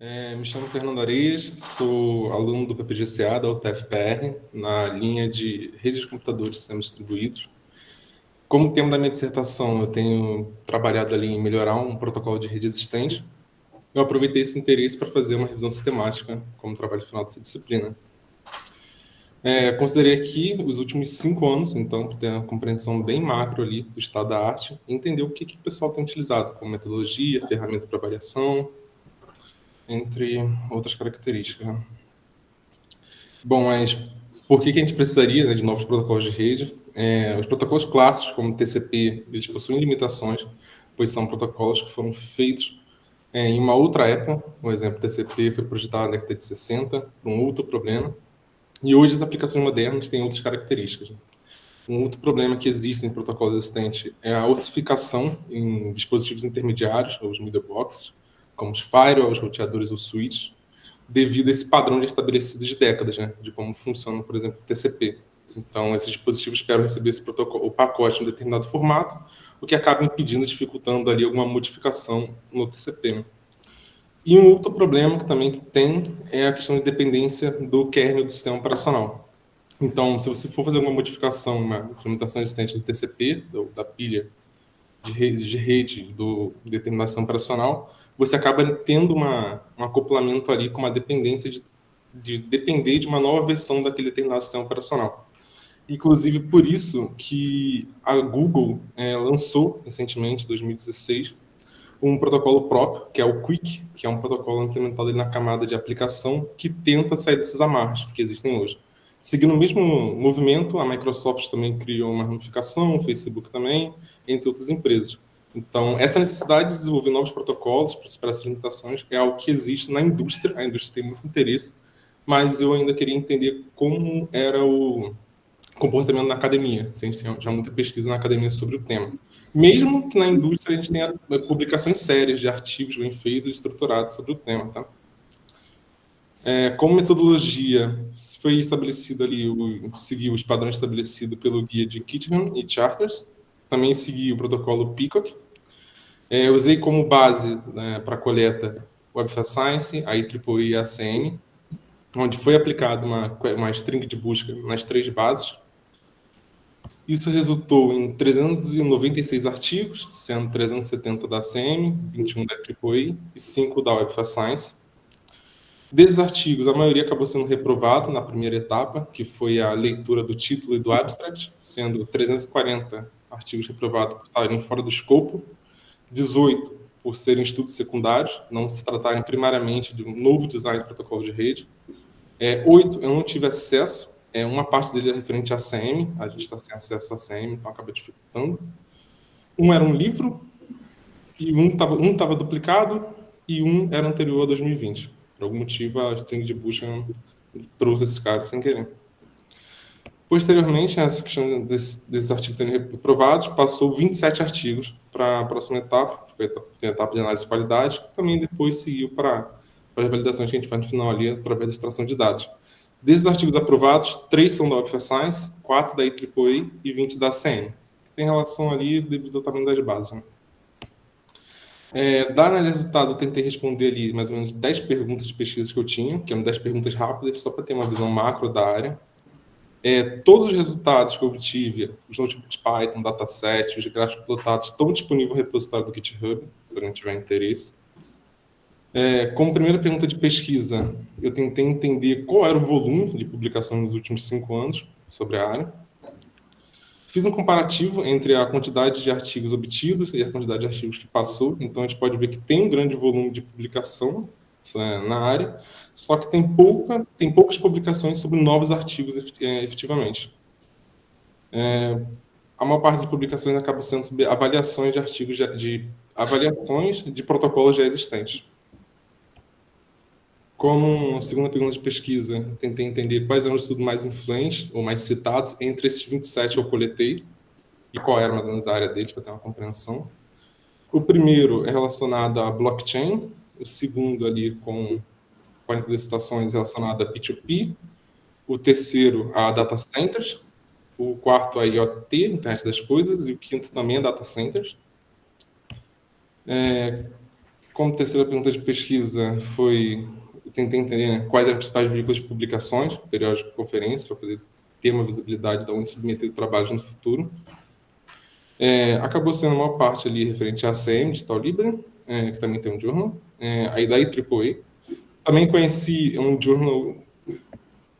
Me chamo Fernando Arias, sou aluno do PPGCA da UTFPR, na linha de redes de computadores semi-distribuídos. Como tema da minha dissertação, eu tenho trabalhado ali em melhorar um protocolo de rede existente. Eu aproveitei esse interesse para fazer uma revisão sistemática como trabalho final dessa disciplina. Considerei aqui os últimos 5 anos, então, para ter uma compreensão bem macro ali do estado da arte, e entender o que o pessoal tem utilizado como metodologia, ferramenta para avaliação, entre outras características. Bom, mas por que a gente precisaria, né, de novos protocolos de rede? Os protocolos clássicos, como TCP, eles possuem limitações, pois são protocolos que foram feitos em uma outra época. Por exemplo, TCP foi projetado na década de 60 para um outro problema, e hoje as aplicações modernas têm outras características. Um outro problema que existe em protocolos existentes é a ossificação em dispositivos intermediários, ou os middle boxes, como os firewalls, roteadores ou switches, devido a esse padrão já estabelecido de décadas, né, de como funciona, por exemplo, o TCP. Então, esses dispositivos esperam receber esse protocolo, o pacote em um determinado formato, o que acaba impedindo, dificultando ali alguma modificação no TCP. Né? E um outro problema que também tem é a questão de dependência do kernel do sistema operacional. Então, se você for fazer alguma modificação, uma implementação existente do TCP, da pilha de rede do determinado sistema operacional, você acaba tendo um acoplamento ali com uma dependência de depender de uma nova versão daquele determinado sistema operacional. Inclusive, por isso que a Google lançou, recentemente, em 2016, um protocolo próprio, que é o QUIC, que é um protocolo implementado ali na camada de aplicação que tenta sair desses amarras que existem hoje. Seguindo o mesmo movimento, a Microsoft também criou uma ramificação, o Facebook também, entre outras empresas. Então, essa necessidade de desenvolver novos protocolos para superar essas limitações é algo que existe na indústria, a indústria tem muito interesse, mas eu ainda queria entender como era o comportamento na academia. A gente tem já muita pesquisa na academia sobre o tema. Mesmo que na indústria a gente tenha publicações sérias de artigos bem feitos e estruturados sobre o tema, tá? Como metodologia, foi estabelecido ali, seguiu os padrões estabelecidos pelo guia de Kitchen e Charters, também segui o protocolo Peacock. Usei como base, né, para coleta o Web of Science, a IEEE e a ACM, onde foi aplicada uma string de busca nas 3 bases. Isso resultou em 396 artigos, sendo 370 da ACM, 21 da IEEE e 5 da Web of Science. Desses artigos, a maioria acabou sendo reprovada na primeira etapa, que foi a leitura do título e do abstract, sendo 340 artigos reprovados por estarem fora do escopo, 18 por serem estudos secundários, não se tratarem primariamente de um novo design de protocolo de rede. 8 eu não tive acesso, uma parte dele é referente à ACM, a gente está sem acesso à ACM, então acaba dificultando. Um era um livro, e um estava duplicado, e um era anterior a 2020. Por algum motivo, a string de busca trouxe esse cara sem querer. Posteriormente, essa questão desses artigos serem reprovados, passou 27 artigos para a próxima etapa, que foi a etapa de análise de qualidade, que também depois seguiu para as validações que a gente faz no final ali, através da extração de dados. Desses artigos aprovados, 3 são da Web of Science, 4 da IEEE e 20 da ACM. Tem relação ali devido ao tamanho das bases. Né? Da análise de resultado, eu tentei responder ali mais ou menos 10 perguntas de pesquisa que eu tinha, que eram 10 perguntas rápidas, só para ter uma visão macro da área. Todos os resultados que eu obtive, os notebooks Python, dataset, os gráficos plotados, estão disponíveis no repositório do GitHub, se alguém tiver interesse. Como primeira pergunta de pesquisa, eu tentei entender qual era o volume de publicação nos últimos 5 anos sobre a área. Fiz um comparativo entre a quantidade de artigos obtidos e a quantidade de artigos que passou. Então, a gente pode ver que tem um grande volume de publicação na área, só que tem poucas publicações sobre novos artigos efetivamente. A maior parte das publicações acaba sendo sobre avaliações de artigos, avaliações de protocolos já existentes. Como segunda pergunta de pesquisa, tentei entender quais eram os estudos mais influentes ou mais citados entre esses 27 que eu coletei e qual era mais ou menos a área deles, para ter uma compreensão. O primeiro é relacionado a blockchain, o segundo ali com 42 citações relacionadas a P2P, o terceiro a data centers, o quarto a IoT, Internet das Coisas, e o quinto também a data centers. Como terceira pergunta de pesquisa foi, eu tentei entender, né, quais eram os principais veículos de publicações, periódico e conferência, para poder ter uma visibilidade de onde submeter o trabalho no futuro. Acabou sendo uma parte ali referente à ACM, Digital Library, que também tem um journal, aí da IEEE. Também conheci um journal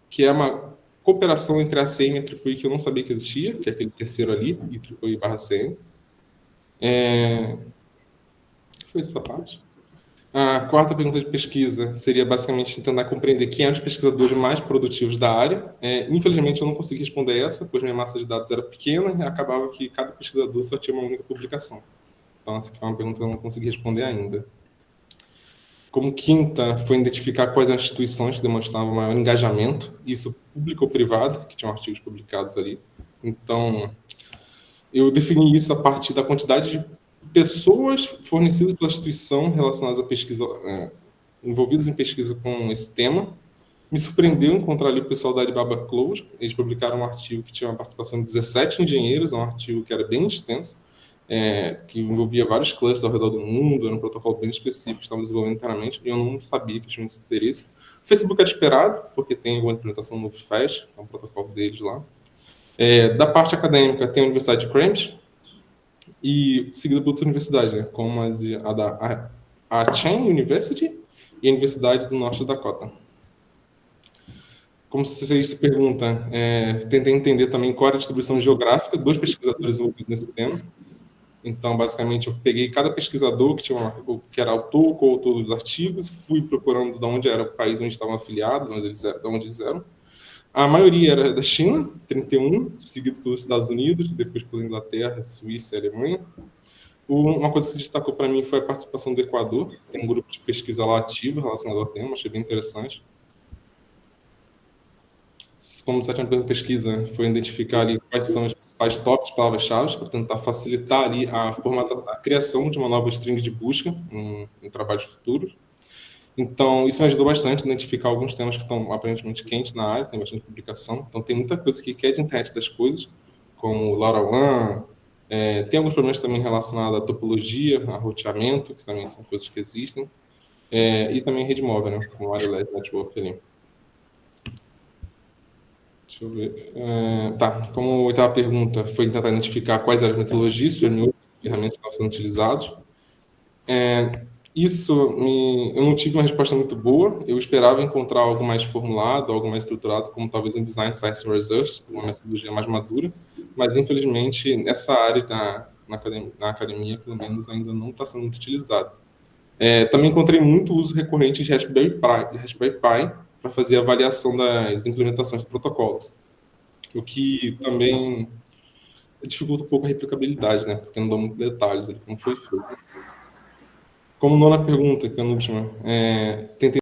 que é uma cooperação entre a ACM e a IEEE que eu não sabia que existia, que é aquele terceiro ali, IEEE/ACM. Foi essa parte. A quarta pergunta de pesquisa seria basicamente tentar compreender quem eram os pesquisadores mais produtivos da área. Infelizmente, eu não consegui responder essa, pois minha massa de dados era pequena e acabava que cada pesquisador só tinha uma única publicação. Então, essa aqui foi uma pergunta que eu não consegui responder ainda. Como quinta, foi identificar quais as instituições que demonstravam maior engajamento, isso público ou privado, que tinham artigos publicados ali. Então, eu defini isso a partir da quantidade de pessoas fornecidas pela instituição relacionadas à pesquisa, envolvidas em pesquisa com esse tema. Me surpreendeu encontrar ali o pessoal da Alibaba Close. Eles publicaram um artigo que tinha uma participação de 17 engenheiros, um artigo que era bem extenso, que envolvia vários clusters ao redor do mundo, era um protocolo bem específico que estavam desenvolvendo internamente, e eu não sabia que tinha esse interesse. O Facebook era esperado, porque tem alguma implementação no FAST, que é um protocolo deles lá. Da parte acadêmica, tem a Universidade de Cambridge, e seguida por outra universidade, né, como a Chain University e a Universidade do Norte da Dakota. Como vocês se perguntam, tentei entender também qual era a distribuição geográfica dos pesquisadores envolvidos nesse tema. Então, basicamente, eu peguei cada pesquisador que era autor ou coautor dos artigos, fui procurando de onde era o país onde estavam afiliados, de onde eles eram. A maioria era da China, 31, seguido pelos Estados Unidos, depois pela Inglaterra, Suíça e Alemanha. Uma coisa que se destacou para mim foi a participação do Equador. Tem um grupo de pesquisa lá ativo relacionado ao tema, achei bem interessante. Como sétima pergunta de pesquisa, foi identificar ali quais são as principais tópicos, palavras-chave, para tentar facilitar ali a criação de uma nova string de busca em trabalhos futuros. Então, isso me ajudou bastante a identificar alguns temas que estão aparentemente quentes na área, tem bastante publicação. Então, tem muita coisa aqui que é de internet das coisas, como LoRaWAN. Tem alguns problemas também relacionados à topologia, a roteamento, que também são coisas que existem. E também rede móvel, né, com o Wireless Network ali. Deixa eu ver. Tá, como oitava pergunta, foi tentar identificar quais eram as metodologias, frameworks, ferramentas que estavam sendo utilizados. Eu não tive uma resposta muito boa. Eu esperava encontrar algo mais formulado, algo mais estruturado, como talvez um Design Science Research, uma metodologia mais madura, mas infelizmente nessa área na academia, pelo menos, ainda não está sendo muito utilizado. Também encontrei muito uso recorrente de Raspberry Pi para fazer a avaliação das implementações do protocolo, o que também dificulta um pouco a replicabilidade, né? Porque não dá muitos detalhes ali como foi feito. Como nona pergunta, que é a última, tentei